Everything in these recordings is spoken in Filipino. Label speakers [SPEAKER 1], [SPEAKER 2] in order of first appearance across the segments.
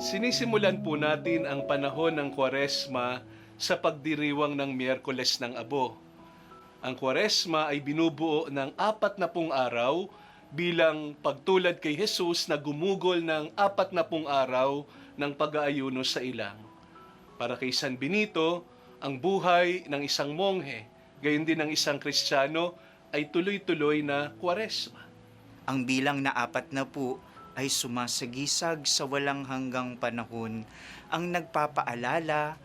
[SPEAKER 1] Sinisimulan po natin ang panahon ng Kwaresma sa pagdiriwang ng Miyerkules ng Abo. Ang Kwaresma ay binubuo ng 40 araw bilang pagtulad kay Jesus na gumugol ng 40 araw ng pag-aayuno sa ilang. Para kay San Benito, ang buhay ng isang monghe, gayon din ng isang Kristiyano, ay tuloy-tuloy na Kwaresma.
[SPEAKER 2] Ang bilang na 40 ay sumasagisag sa walang hanggang panahon ang nagpapaalala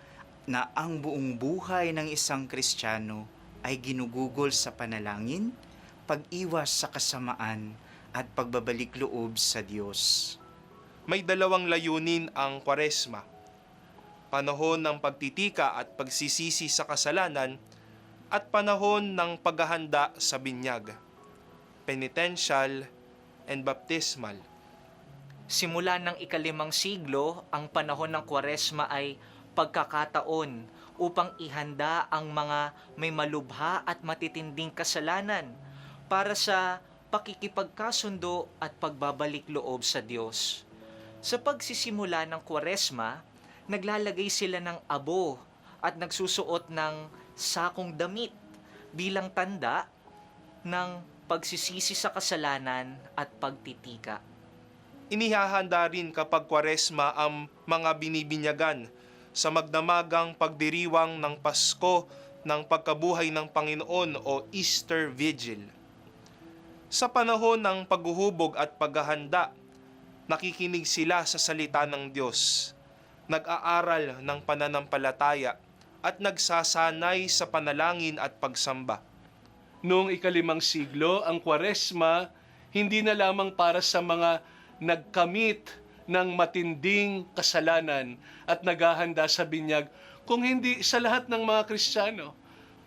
[SPEAKER 2] na ang buong buhay ng isang Kristiyano ay ginugugol sa panalangin, pag-iwas sa kasamaan at pagbabalik loob sa Diyos.
[SPEAKER 3] May dalawang layunin ang Kwaresma. Panahon ng pagtitika at pagsisisi sa kasalanan at panahon ng paghahanda sa binyag. Penitential and baptismal.
[SPEAKER 4] Simula ng ika-5 siglo, ang panahon ng Kwaresma ay pagkakataon upang ihanda ang mga may malubha at matitinding kasalanan para sa pakikipagkasundo at pagbabalik loob sa Diyos. Sa pagsisimula ng Kwaresma, naglalagay sila ng abo at nagsusuot ng sakong damit bilang tanda ng pagsisisi sa kasalanan at pagtitika.
[SPEAKER 3] Inihahanda rin kapag Kwaresma ang mga binibinyagan sa magdamagang pagdiriwang ng Pasko ng pagkabuhay ng Panginoon o Easter Vigil. Sa panahon ng paghuhubog at paghahanda, nakikinig sila sa salita ng Diyos, nag-aaral ng pananampalataya at nagsasanay sa panalangin at pagsamba.
[SPEAKER 1] Noong ika-5 siglo, ang Kwaresma hindi na lamang para sa mga nagkamit ng matinding kasalanan at naghahanda sa binyag, kung hindi sa lahat ng mga Kristiyano.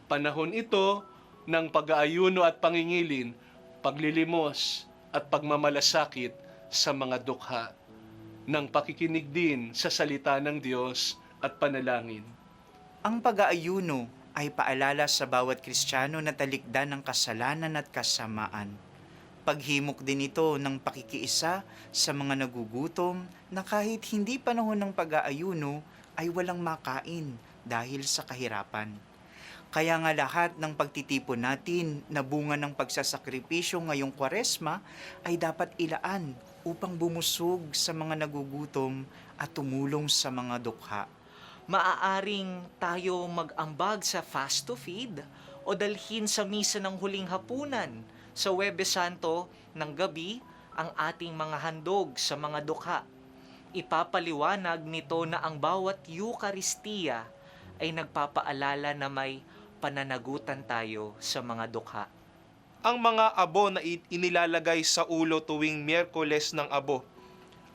[SPEAKER 1] Panahon ito ng pag-aayuno at pangingilin, paglilimos at pagmamalasakit sa mga dukha, ng pakikinig din sa salita ng Diyos at panalangin.
[SPEAKER 2] Ang pag-aayuno ay paalala sa bawat Kristiyano na talikdan ng kasalanan at kasamaan. Paghimok din ito ng pakikiisa sa mga nagugutom na kahit hindi panahon ng pag-aayuno ay walang makain dahil sa kahirapan. Kaya nga lahat ng pagtitipon natin na bunga ng pagsasakripisyo ngayong Kwaresma ay dapat ilaan upang bumusog sa mga nagugutom at tumulong sa mga dukha.
[SPEAKER 4] Maaaring tayo mag-ambag sa fast to feed o dalhin sa misa ng huling hapunan sa Huwebes Santo ng gabi ang ating mga handog sa mga dukha. Ipapaliwanag nito na ang bawat Eucharistia ay nagpapaalala na may pananagutan tayo sa mga dukha.
[SPEAKER 3] Ang mga abo na inilalagay sa ulo tuwing Miyerkules ng Abo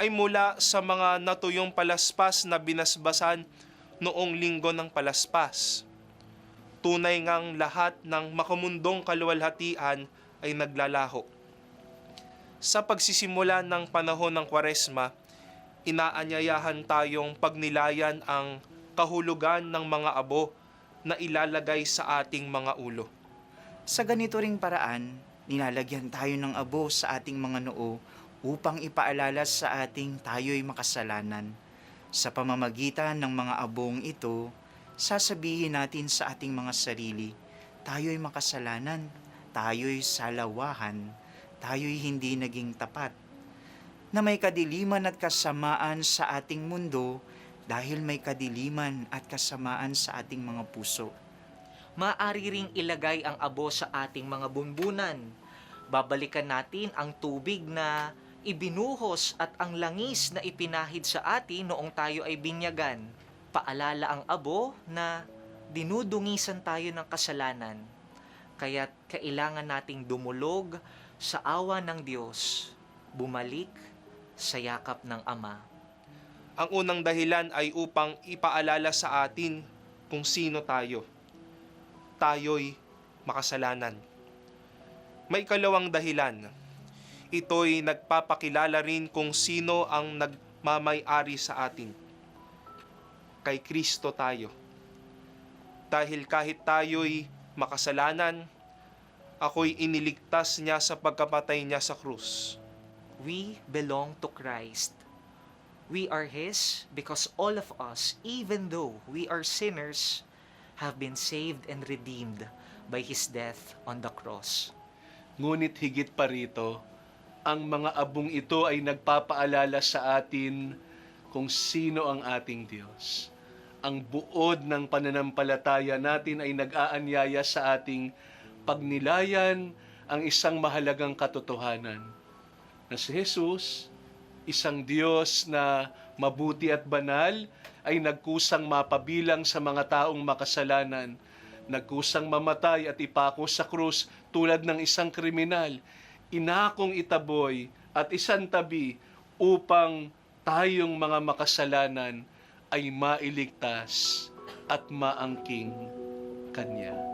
[SPEAKER 3] ay mula sa mga natuyong palaspas na binasbasan noong linggo ng palaspas. Tunay ngang lahat ng makamundong kaluwalhatian ay naglalaho. Sa pagsisimula ng panahon ng Kwaresma, inaanyayahan tayong pagnilayan ang kahulugan ng mga abo na ilalagay sa ating mga ulo.
[SPEAKER 2] Sa ganito ring paraan, nilalagyan tayo ng abo sa ating mga noo upang ipaalala sa ating tayo'y makasalanan. Sa pamamagitan ng mga abong ito, sasabihin natin sa ating mga sarili, tayo'y makasalanan, tayo'y salawahan, tayo'y hindi naging tapat, na may kadiliman at kasamaan sa ating mundo dahil may kadiliman at kasamaan sa ating mga puso.
[SPEAKER 4] Maaari ring ilagay ang abo sa ating mga bunbunan. Babalikan natin ang tubig na ibinuhos at ang langis na ipinahid sa atin noong tayo ay binyagan. Paalala ang abo na dinudungisan tayo ng kasalanan. Kaya't kailangan nating dumulog sa awa ng Diyos, bumalik sa yakap ng Ama.
[SPEAKER 3] Ang unang dahilan ay upang ipaalala sa atin kung sino tayo. Tayo'y makasalanan. May ikalawang dahilan. Ito'y nagpapakilala rin kung sino ang nagmamay-ari sa atin. Kay Kristo tayo. Dahil kahit tayo'y makasalanan, ako'y iniligtas niya sa pagkapatay niya sa krus.
[SPEAKER 4] We belong to Christ. We are His because all of us, even though we are sinners, have been saved and redeemed by His death on the cross.
[SPEAKER 1] Ngunit higit pa rito, ang mga abong ito ay nagpapaalala sa atin kung sino ang ating Diyos. Ang buod ng pananampalataya natin ay nag-aanyaya sa ating pagnilayan ang isang mahalagang katotohanan na si Jesus, isang Diyos na mabuti at banal, ay nagkusang mapabilang sa mga taong makasalanan, nagkusang mamatay at ipako sa krus tulad ng isang kriminal, inakong itaboy at isantabi upang tayong mga makasalanan ay mailigtas at maangking Kanya.